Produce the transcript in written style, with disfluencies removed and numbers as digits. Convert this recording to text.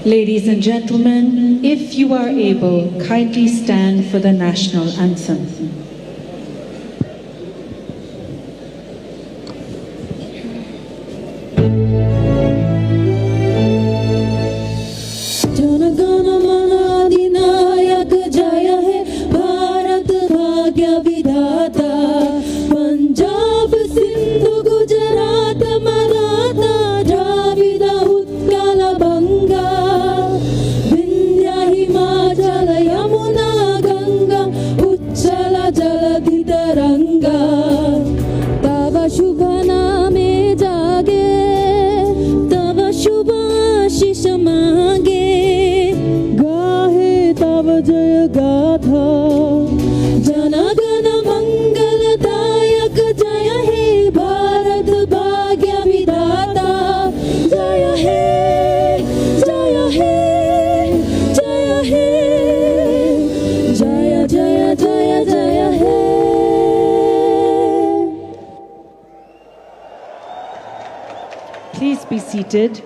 Ladies and gentlemen, if you are able, kindly stand for the national anthem. जय गाथा जनगण मंगलदायक जय हे भारत भाग्य विधाता जय हे जय हे जय हे जय जय जय जय हे। Please be seated.